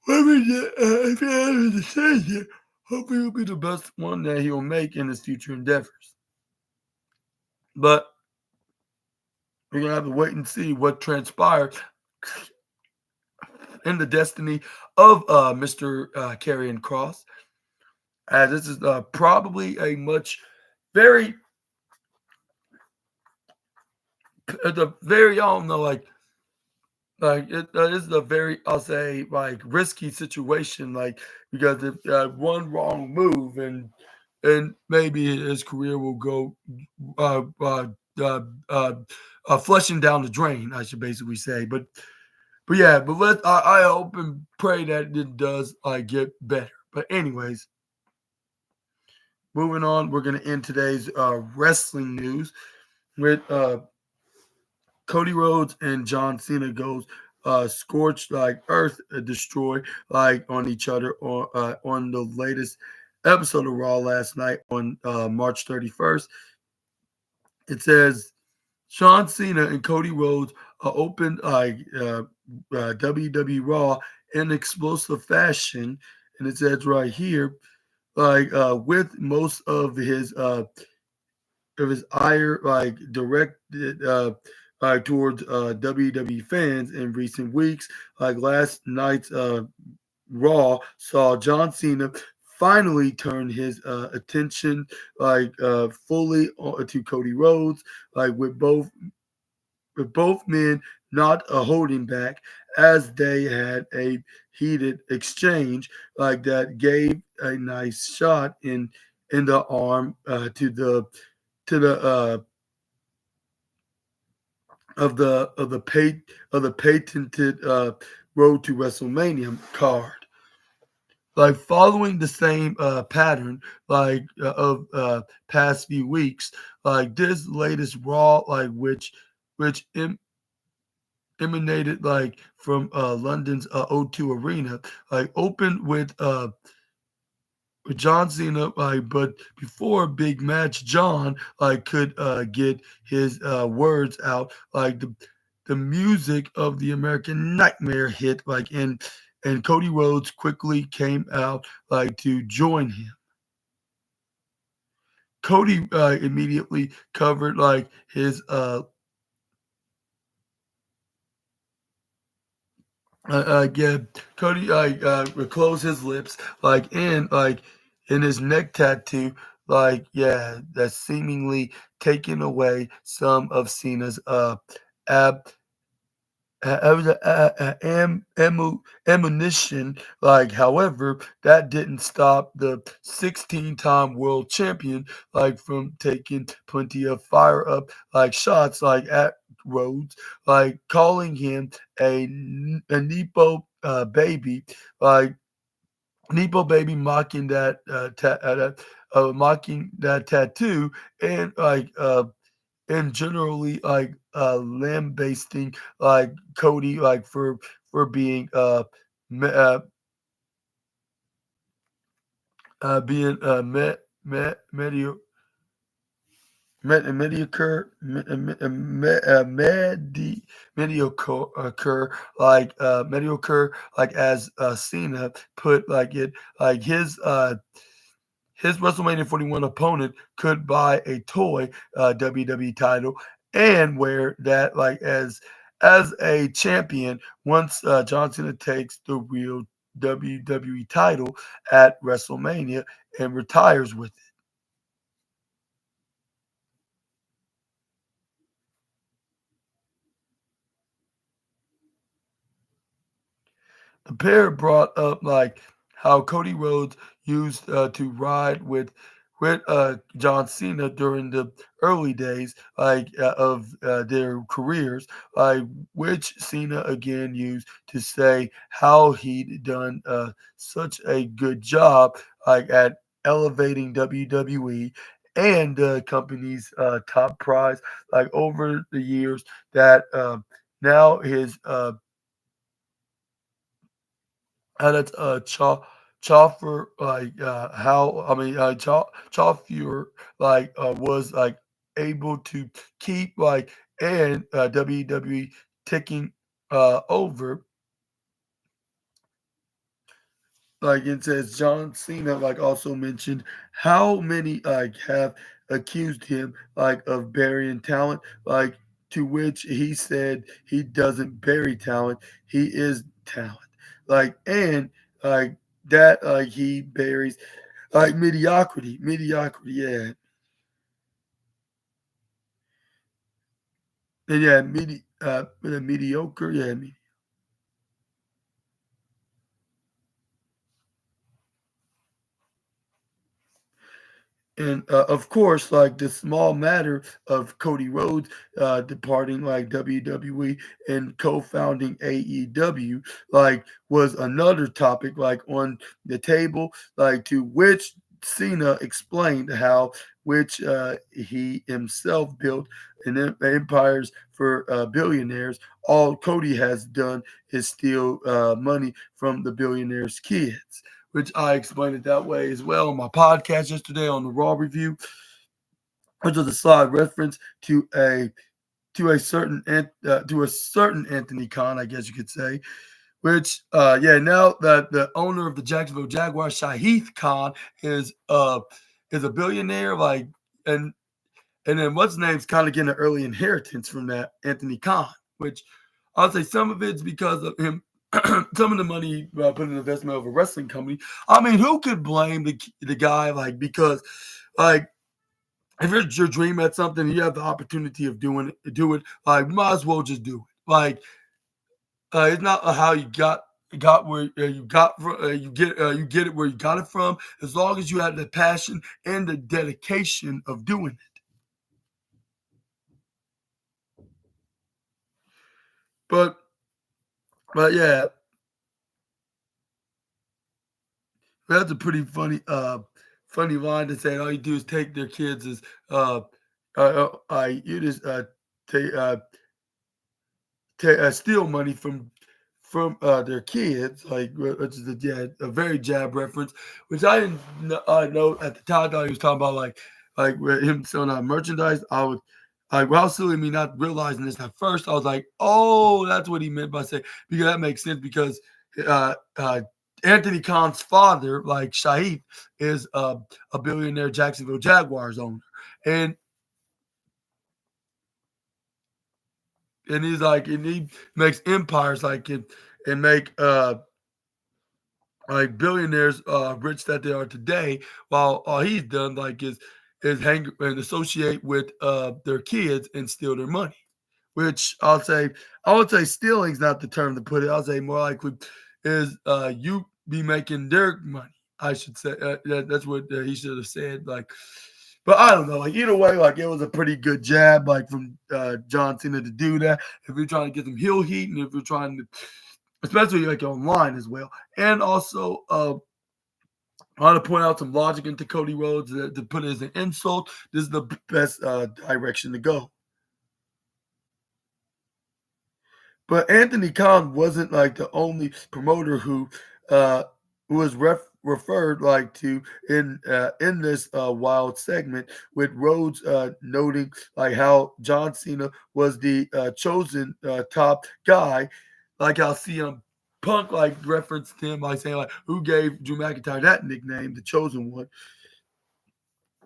if he has a decision, hopefully it'll be the best one that he'll make in his future endeavors. But we're going to have to wait and see what transpires in the destiny of Mr. Karrion Cross, as this is probably a much very at the very y'all know like it is a very I'll say like risky situation like because if one wrong move and maybe his career will go uh uh uh, uh, flushing down the drain, I should basically say. But yeah, but I hope and pray that it does get better. But anyways, moving on, we're gonna end today's wrestling news with Cody Rhodes and John Cena goes scorched like earth, destroy like on each other on the latest episode of Raw last night on March 31st. It says John Cena and Cody Rhodes opened WWE Raw in explosive fashion, and it says right here, with most of his ire directed towards WWE fans in recent weeks. Like last night's Raw saw John Cena finally turn his attention fully to Cody Rhodes, like with both men not holding back as they had a heated exchange that gave a nice shot in the arm to the of the patented Road to WrestleMania card. Like following the same pattern of past few weeks, like this latest Raw, which emanated from London's O2 Arena, opened with John Cena, but before big match, John could get his words out, the music of the American Nightmare hit, and Cody Rhodes quickly came out to join him. Cody immediately covered his yeah, Cody would close his lips in his neck tattoo, yeah, that's seemingly taking away some of Cena's ab ammunition. However, that didn't stop the 16-time world champion from taking plenty of fire up shots at Rhodes, calling him a Nepo baby, like Nepo baby, mocking that tattoo, and and generally lambasting Cody for being me, uh being mediocre mediocre mediocre as Cena put it his WrestleMania 41 opponent could buy a toy WWE title and wear that as a champion once John Cena takes the real WWE title at WrestleMania and retires with it. The pair brought up how Cody Rhodes used to ride with John Cena during the early days of their careers, which Cena again used to say how he'd done such a good job at elevating WWE and the company's top prize over the years that now his that's Choffer how I mean Choffer was able to keep and WWE taking over it says John Cena also mentioned how many have accused him of burying talent, to which he said he doesn't bury talent, he is talent. And that he buries mediocrity, yeah. And yeah, mediocre, yeah, and of course, the small matter of Cody Rhodes departing WWE and co-founding AEW, was another topic on the table, to which Cena explained how, which he himself built empires for billionaires. All Cody has done is steal money from the billionaires' kids, which I explained it that way as well on my podcast yesterday on the Raw review, which was a slight reference to a certain Anthony Khan, I guess you could say, which now that the owner of the Jacksonville Jaguars, Shahid Khan, is a billionaire, like, and then what's name's kind of getting an early inheritance from that Anthony Khan, which I'll say some of it's because of him. Some of the money put in investment of a wrestling company. I mean, who could blame the guy, like, because like if it's your dream at something, you have the opportunity of do it. Like, might as well just do it. Like, it's not how you got where you got from. You get it where you got it from. As long as you have the passion and the dedication of doing it. But yeah, that's a pretty funny line to say. All you do is take their kids as you just take steal money from their kids, like, which is a very jab reference, which I didn't know at the time. I thought he was talking about like with him selling out merchandise. I was like, well, silly me not realizing this at first. I was like, oh, that's what he meant by saying, because that makes sense because uh, uh, Anthony Khan's father, like Shahid, is a billionaire Jacksonville Jaguars owner, and he's like, and he makes empires and make like billionaires rich that they are today, while all he's done like is hang and associate with their kids and steal their money. Which I would say stealing's not the term to put it. I'll say more likely is you be making their money. I should say that's what he should have said. Like, but I don't know. Like, either way, like, it was a pretty good jab, like, from John Cena to do that. If you're trying to get some heel heat, and if you're trying to, especially like online as well, and also I want to point out some logic into Cody Rhodes to put it as an insult. This is the best direction to go. But Anthony Khan wasn't like the only promoter uh, who was referred like to in this wild segment, with Rhodes noting like how John Cena was the chosen top guy, like how CM Punk like referenced him by saying like, who gave Drew McIntyre that nickname, the chosen one.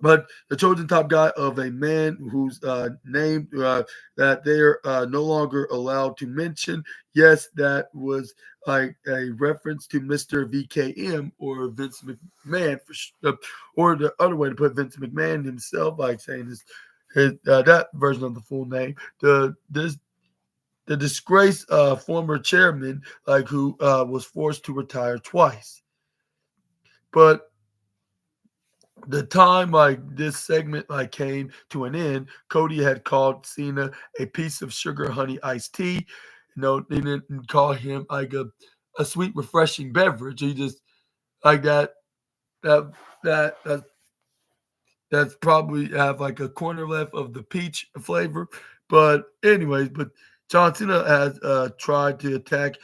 But the chosen top guy of a man whose name that they're no longer allowed to mention. Yes, that was like a reference to Mr. VKM, or Vince McMahon, or the other way to put Vince McMahon himself, like saying that version of the full name. The disgraced former chairman, like, who was forced to retire twice. But the time like this segment like came to an end, Cody had called Cena a piece of sugar honey iced tea. He didn't call him like a sweet refreshing beverage. He just like that that that's probably have like a corner left of the peach flavor. But anyways, but John Cena has tried to attack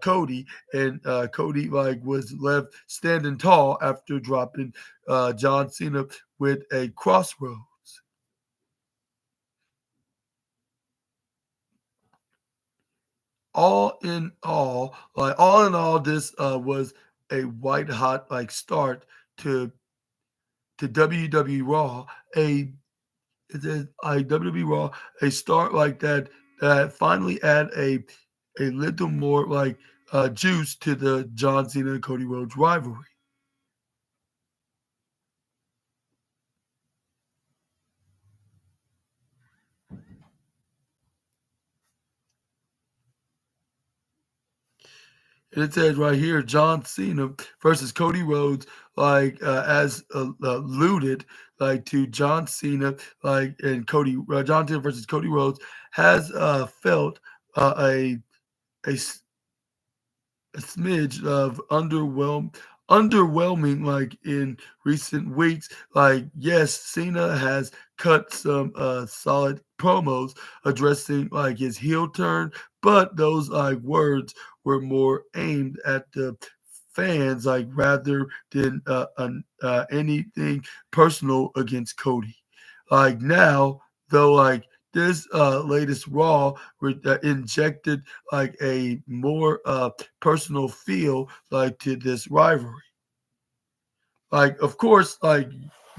Cody, and Cody like was left standing tall after dropping John Cena with a crossroads. All in all, this was a white hot like start to WWE Raw. A It is a WWE Raw, a start like that that finally add a little more like juice to the John Cena and Cody Rhodes rivalry. And it says right here, John Cena versus Cody Rhodes, like as alluded, like to John Cena, like and John Cena versus Cody Rhodes has felt a, a smidge of underwhelming like in recent weeks. Like, yes, Cena has cut some solid promos addressing like his heel turn, but those like words were more aimed at the fans, like rather than anything personal against Cody. Like now, though, like this latest Raw injected like a more personal feel like to this rivalry. Like, of course, like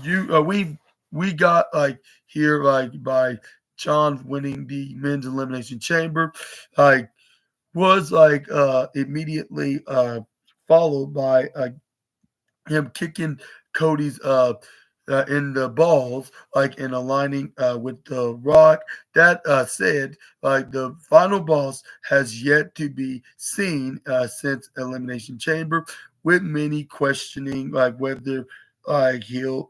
you, we got like here like by John winning the men's elimination chamber, like was like immediately followed by him kicking Cody's in the balls, like in aligning with the Rock. That said, like the final boss has yet to be seen since Elimination Chamber, with many questioning like whether like he'll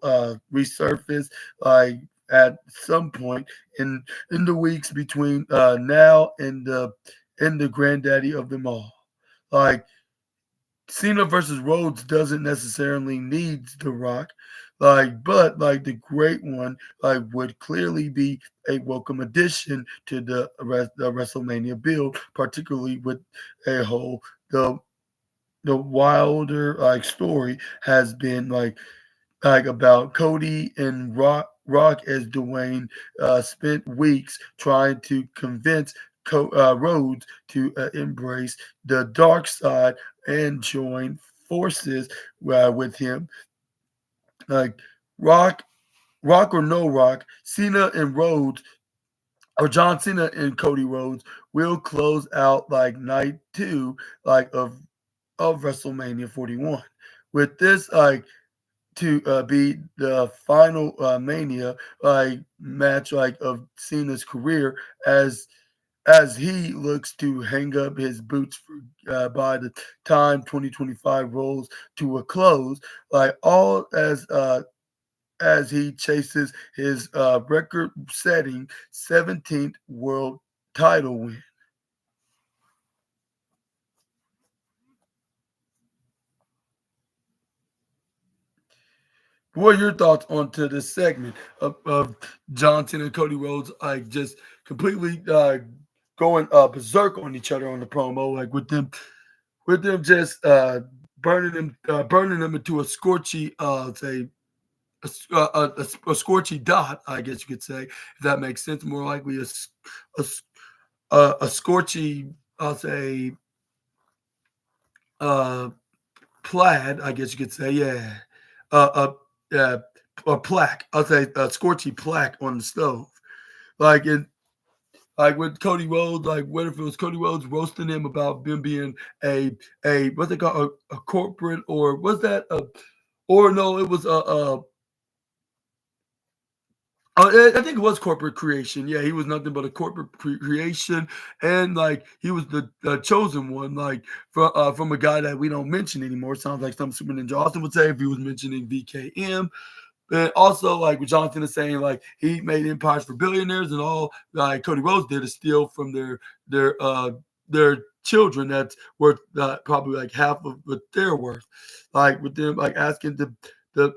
resurface like at some point in the weeks between now and the granddaddy of them all. Like Cena versus Rhodes doesn't necessarily need The Rock, like, but like the great one, like, would clearly be a welcome addition to the WrestleMania build, particularly with a whole the wilder like story has been like about Cody and Rock as Dwayne spent weeks trying to convince Rhodes to embrace the dark side and join forces with him. Like Rock, Rock or no Rock, Cena and Rhodes, or John Cena and Cody Rhodes will close out like night two, like of WrestleMania 41. With this, like to be the final Mania like match like of Cena's career as he looks to hang up his boots by the time 2025 rolls to a close, like all as he chases his record-setting 17th world title win. What are your thoughts onto this segment of Johnson and Cody Rhodes, like just completely going berserk on each other on the promo, like with them just burning them into a scorchy, say a scorchy dot, I guess you could say, if that makes sense. More likely a, a scorchy, I'll say, uh, plaid, I guess you could say, yeah, yeah, a plaque. I'll say a scorchy plaque on the stove. Like it, like with Cody Rhodes, like what if it was Cody Rhodes roasting him about him being a what they call a corporate, or was that a, or no, it was a I think it was corporate creation. Yeah, he was nothing but a corporate creation, and like he was the chosen one, like from a guy that we don't mention anymore. Sounds like something Super Ninja Austin would say if he was mentioning VKM. And also, like what Jonathan is saying, like he made empires for billionaires, and all like Cody Rhodes did is steal from their children that's worth probably like half of what they're worth. Like with them, like the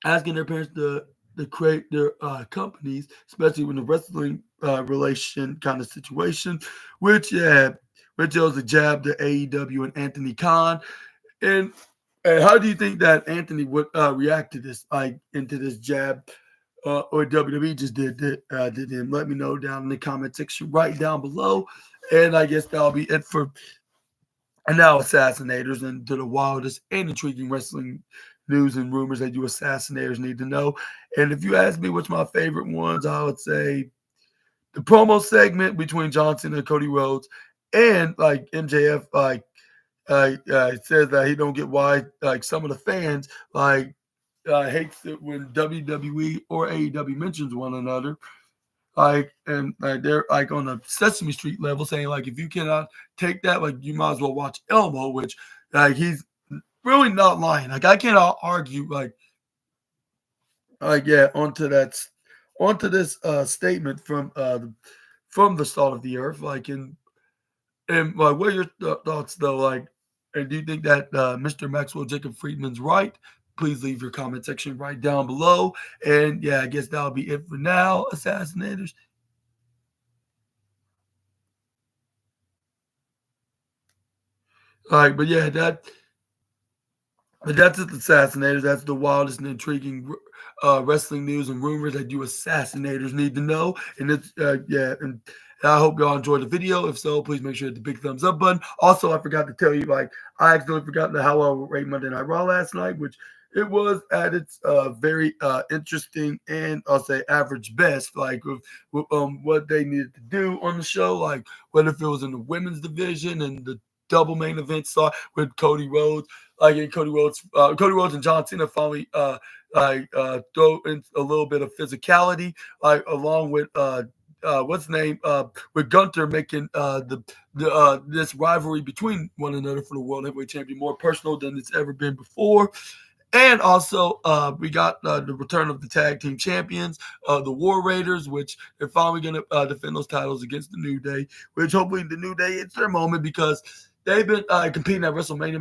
asking their parents to create their companies, especially when the wrestling relation kind of situation, which yeah, which was a jab to AEW and Anthony Khan. And how do you think that Anthony would react to this, like into this jab, or WWE just did him? Let me know down in the comment section right down below. And I guess that'll be it for and now assassinators and to the wildest and intriguing wrestling news and rumors that you assassinators need to know. And if you ask me what's my favorite ones, I would say the promo segment between Johnson and Cody Rhodes, and like MJF says that he don't get why like some of the fans like hates it when WWE or AEW mentions one another. Like and like they're like on a Sesame Street level saying like if you cannot take that, like you might as well watch Elmo, which like he's really not lying. Like I cannot argue yeah onto this statement from the start of the earth. Like and like what are your thoughts though? Like And do you think that Mr. Maxwell Jacob Friedman's right? Please leave your comment section right down below. And yeah, I guess that'll be it for now, Assassinators. All right, but yeah, that's it, Assassinators. That's the wildest and intriguing wrestling news and rumors that you Assassinators need to know. And it's yeah, and I hope y'all enjoyed the video. If so, please make sure to hit the big thumbs up button. Also, I forgot to tell you, like, I accidentally forgot how I would rate Monday Night Raw last night, which it was at its very interesting and I'll say average best, like with what they needed to do on the show, like whether if it was in the women's division and the double main event saw with Cody Rhodes. Like in Cody Rhodes and John Cena finally throw in a little bit of physicality, like along with what's the name with Gunther making this rivalry between one another for the World Heavyweight Champion more personal than it's ever been before. And also, we got the return of the tag team champions, the War Raiders, which they're finally going to defend those titles against the New Day, which hopefully the New Day, it's their moment because they've been competing at WrestleMania